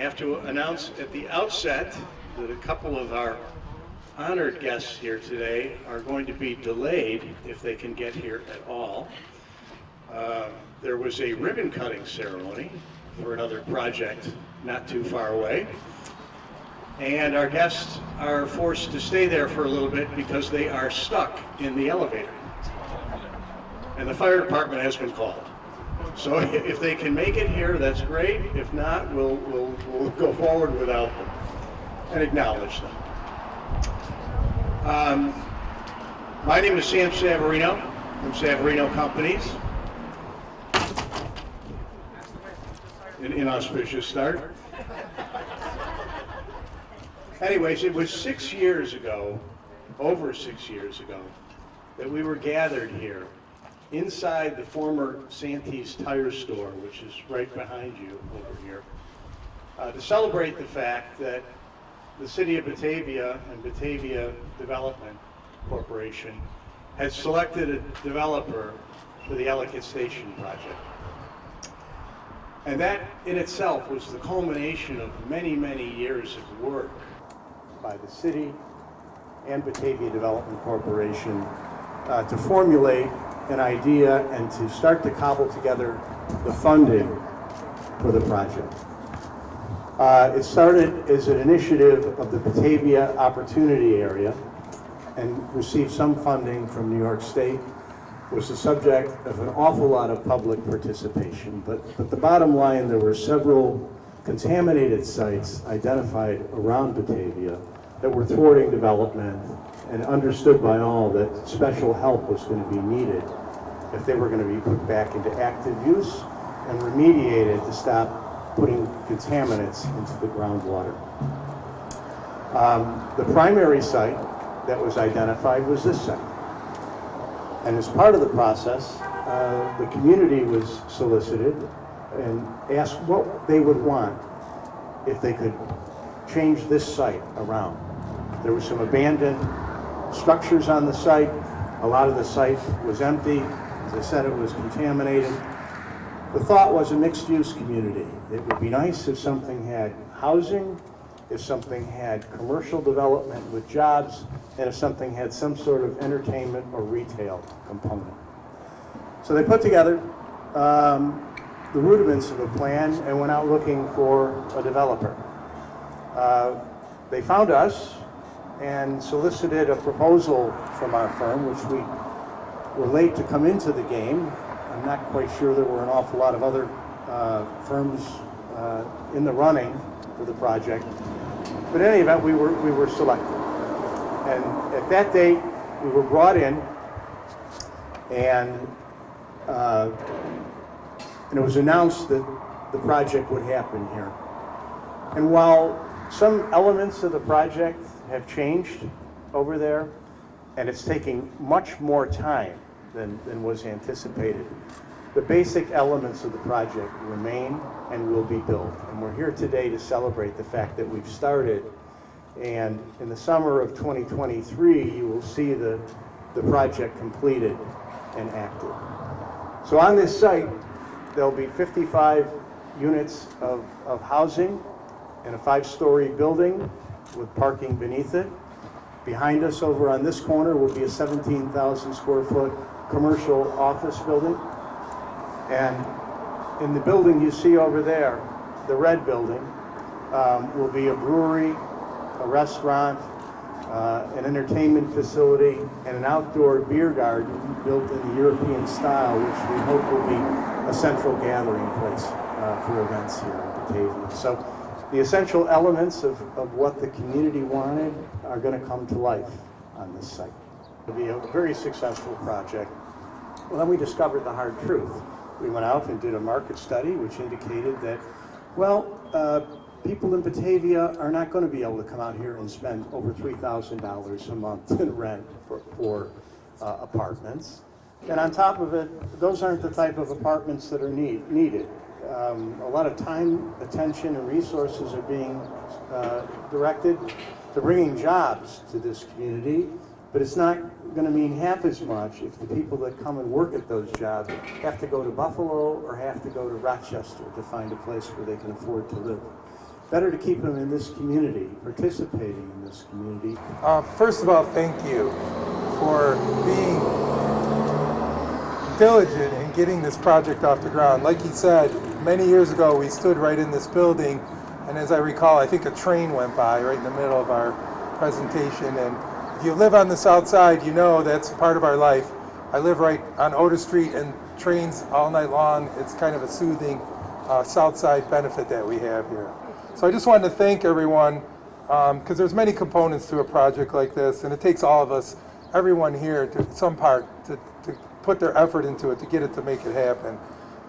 have to announce at the outset that a couple of our honored guests here today are going to be delayed if they can get here at all. There was a ribbon cutting ceremony for another project not too far away, and our guests are forced to stay there for a little bit because they are stuck in the elevator, and the fire department has been called. So if they can make it here, that's great. If not, we'll go forward without them and acknowledge them. My name is Sam Savarino from Savarino Companies. An inauspicious start. Anyways, it was 6 years ago, over 6 years ago, that we were gathered here inside the former Santee's Tire Store, which is right behind you over here, to celebrate the fact that the City of Batavia and Batavia Development Corporation had selected a developer for the Ellicott Station project. And that in itself was the culmination of many, many years of work by the city and Batavia Development Corporation to formulate an idea and to start to cobble together the funding for the project. It started as an initiative of the Batavia Opportunity Area and received some funding from New York State. Was the subject of an awful lot of public participation, but the bottom line, there were several contaminated sites identified around Batavia that were thwarting development, and understood by all that special help was going to be needed if they were going to be put back into active use and remediated to stop putting contaminants into the groundwater. The primary site that was identified was this site. And as part of the process, the community was solicited and asked what they would want if they could change this site around. There were some abandoned structures on the site. A lot of the site was empty. As I said, it was contaminated. The thought was a mixed-use community. It would be nice if something had housing, if something had commercial development with jobs, and if something had some sort of entertainment or retail component. So they put together the rudiments of a plan and went out looking for a developer. They found us and solicited a proposal from our firm, which we were late to come into the game. I'm not quite sure there were an awful lot of other firms in the running for the project. But in any event, we were selected. And at that date, we were brought in, and it was announced that the project would happen here. And while some elements of the project have changed over there, and it's taking much more time than was anticipated, the basic elements of the project remain and will be built. And we're here today to celebrate the fact that we've started, and in the summer of 2023, you will see the project completed and active. So on this site, there'll be 55 units of housing in a 5-story building with parking beneath it. Behind us over on this corner will be a 17,000 square foot commercial office building. And in the building you see over there, the red building, will be a brewery, a restaurant, an entertainment facility, and an outdoor beer garden built in the European style, which we hope will be a central gathering place for events here in Batavia. So the essential elements of what the community wanted are going to come to life on this site. It'll be a very successful project. Well, then we discovered the hard truth. We went out and did a market study which indicated that, well, people in Batavia are not going to be able to come out here and spend over $3,000 a month in rent for apartments. And on top of it, those aren't the type of apartments that are needed. A lot of time, attention, and resources are being directed to bringing jobs to this community, but it's not going to mean half as much if the people that come and work at those jobs have to go to Buffalo or have to go to Rochester to find a place where they can afford to live. better to keep them in this community, participating in this community. First of all, thank you for being diligent in getting this project off the ground. Like he said, many years ago we stood right in this building, and as I recall, I think a train went by right in the middle of our presentation. And if you live on the south side, you know that's part of our life. I live right on Otis Street, and trains all night long. It's kind of a soothing south side benefit that we have here. So I just wanted to thank everyone, because there's many components to a project like this, and it takes all of us, everyone here, to some part, to put their effort into it, to get it to make it happen.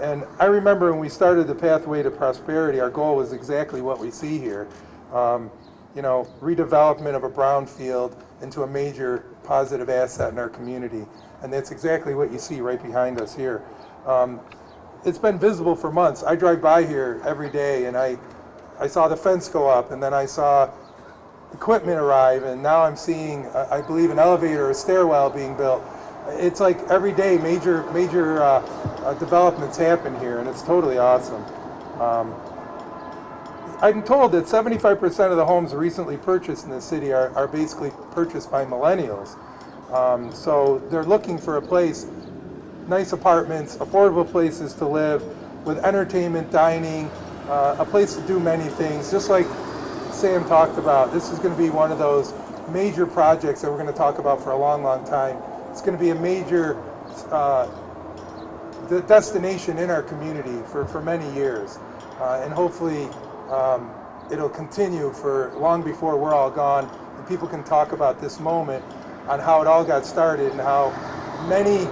And I remember when we started the Pathway to Prosperity, our goal was exactly what we see here. You know, redevelopment of a brownfield into a major positive asset in our community. And that's exactly what you see right behind us here. It's been visible for months. I drive by here every day, and I saw the fence go up, and then I saw equipment arrive, and now I'm seeing, I believe, an elevator or a stairwell being built. It's like every day major developments happen here, and it's totally awesome. I'm told that 75% of the homes recently purchased in the city are basically purchased by millennials. So they're looking for a place, nice apartments, affordable places to live, with entertainment, dining, a place to do many things. Just like Sam talked about, this is going to be one of those major projects that we're going to talk about for a long, long time. It's going to be a major destination in our community for many years. And hopefully it'll continue for long before we're all gone, and people can talk about this moment on how it all got started and how many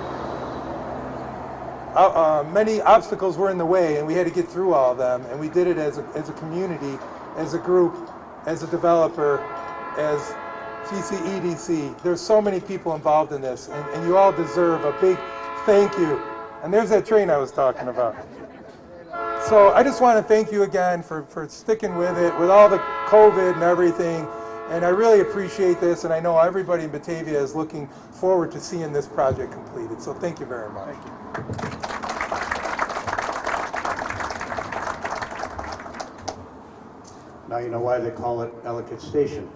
obstacles were in the way, and we had to get through all of them, and we did it as a community, as a group, as a developer, as TCEDC. There's so many people involved in this, and you all deserve a big thank you. And there's that train I was talking about. So I just want to thank you again for sticking with it, with all the COVID and everything. And I really appreciate this, and I know everybody in Batavia is looking forward to seeing this project completed. So thank you very much. Thank you. Now you know why they call it Ellicott Station.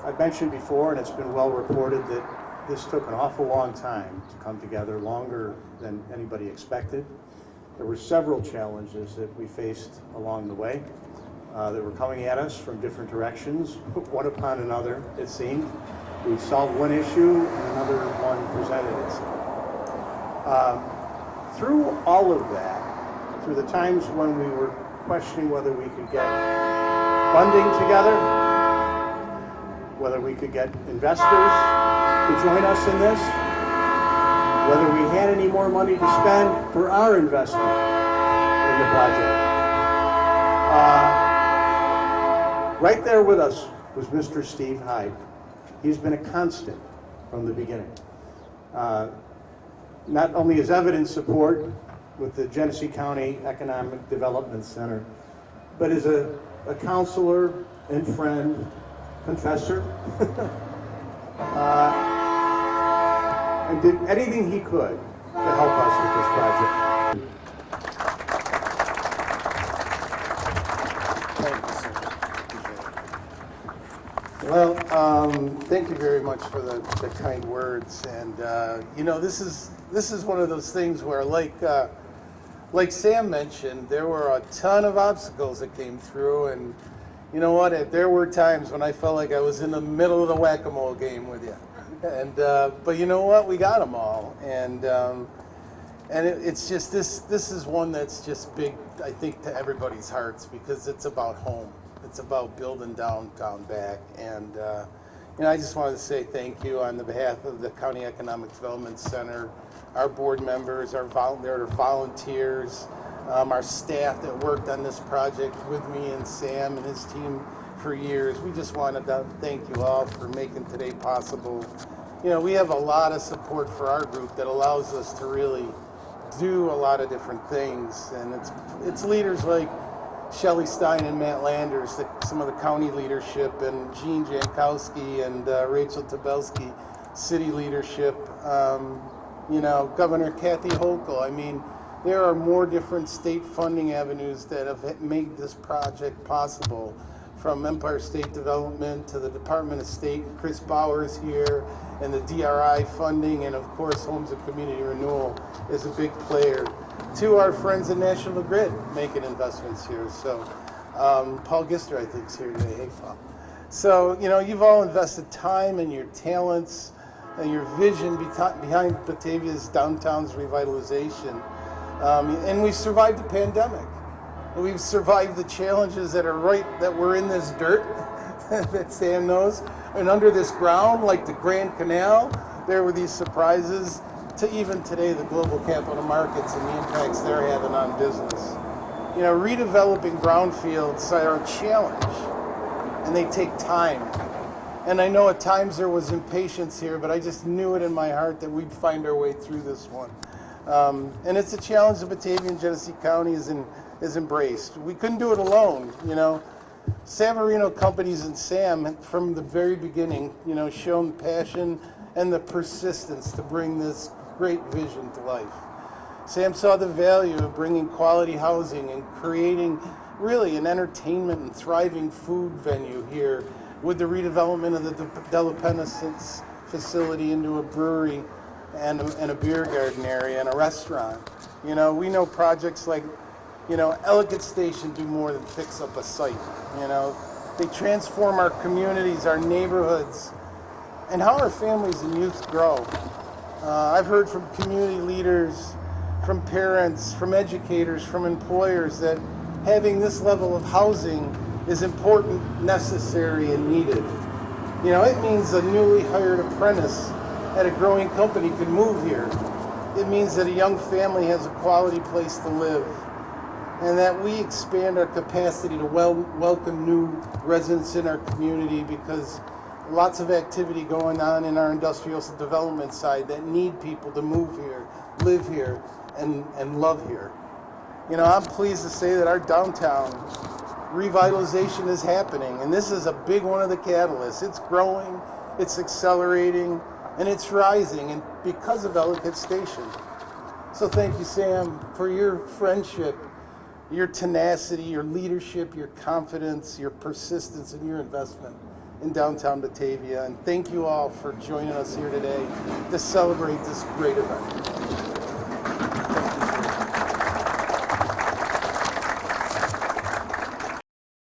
I've mentioned before, and it's been well reported, that this took an awful long time to come together, longer than anybody expected. There were several challenges that we faced along the way that were coming at us from different directions, one upon another, it seemed. We solved one issue and another one presented itself. Through all of that, through the times when we were questioning whether we could get funding together, whether we could get investors to join us in this, whether we had any more money to spend for our investment in the project. Right there with us was Mr. Steve Hyde. He's been a constant from the beginning. Not only as evidence support with the Genesee County Economic Development Center, but as a counselor and friend, confessor, and did anything he could to help us with this project. Well, thank you very much for the kind words, and you know, this is one of those things where, like Sam mentioned, there were a ton of obstacles that came through, and you know what? There were times when I felt like I was in the middle of the whack-a-mole game with you, and but you know what? We got them all, and it's just this is one that's just big, I think, to everybody's hearts, because it's about home. It's about building downtown back, and you know, I just wanted to say thank you on the behalf of the County Economic Development Center, our board members, our volunteers, our staff that worked on this project with me and Sam and his team for years. We just wanted to thank you all for making today possible. You know, we have a lot of support for our group that allows us to really do a lot of different things, and it's leaders like Shelley Stein and Matt Landers, some of the county leadership, and Gene Jankowski and Rachel Tabelski, city leadership, you know, Governor Kathy Hochul. I mean, there are more different state funding avenues that have made this project possible, from Empire State Development to the Department of State, and Chris Bowers here, and the DRI funding, and of course Homes and Community Renewal is a big player, to our friends at National Grid making investments here. So Paul Gister, I think, is here today. Hey, Paul. So, you know, you've all invested time and your talents and your vision behind Batavia's downtown's revitalization. And we've survived the pandemic. We've survived the challenges that were in this dirt that Sam knows, and under this ground, like the Grand Canal. There were these surprises, to even today, the global capital markets and the impacts they're having on business. You know, redeveloping brownfields are a challenge, and they take time. And I know at times there was impatience here, but I just knew it in my heart that we'd find our way through this one. And it's a challenge that Batavia and Genesee County is embraced. We couldn't do it alone, you know. San Marino Companies and Sam, from the very beginning, you know, shown passion and the persistence to bring this great vision to life. Sam saw the value of bringing quality housing and creating really an entertainment and thriving food venue here with the redevelopment of the De La Penitence facility into a brewery and a beer garden area and a restaurant. You know, we know projects like, you know, Ellicott Station do more than fix up a site. You know, they transform our communities, our neighborhoods, and how our families and youth grow. I've heard from community leaders, from parents, from educators, from employers that having this level of housing is important, necessary, and needed. You know, it means a newly hired apprentice at a growing company can move here. It means that a young family has a quality place to live, and that we expand our capacity to welcome new residents in our community, because lots of activity going on in our industrial development side that need people to move here, live here, and love here. You know, I'm pleased to say that our downtown revitalization is happening, and this is a big one of the catalysts. It's growing, it's accelerating, and it's rising, and because of Ellicott Station. So thank you, Sam, for your friendship, your tenacity, your leadership, your confidence, your persistence, and your investment in downtown Batavia. And thank you all for joining us here today to celebrate this great event.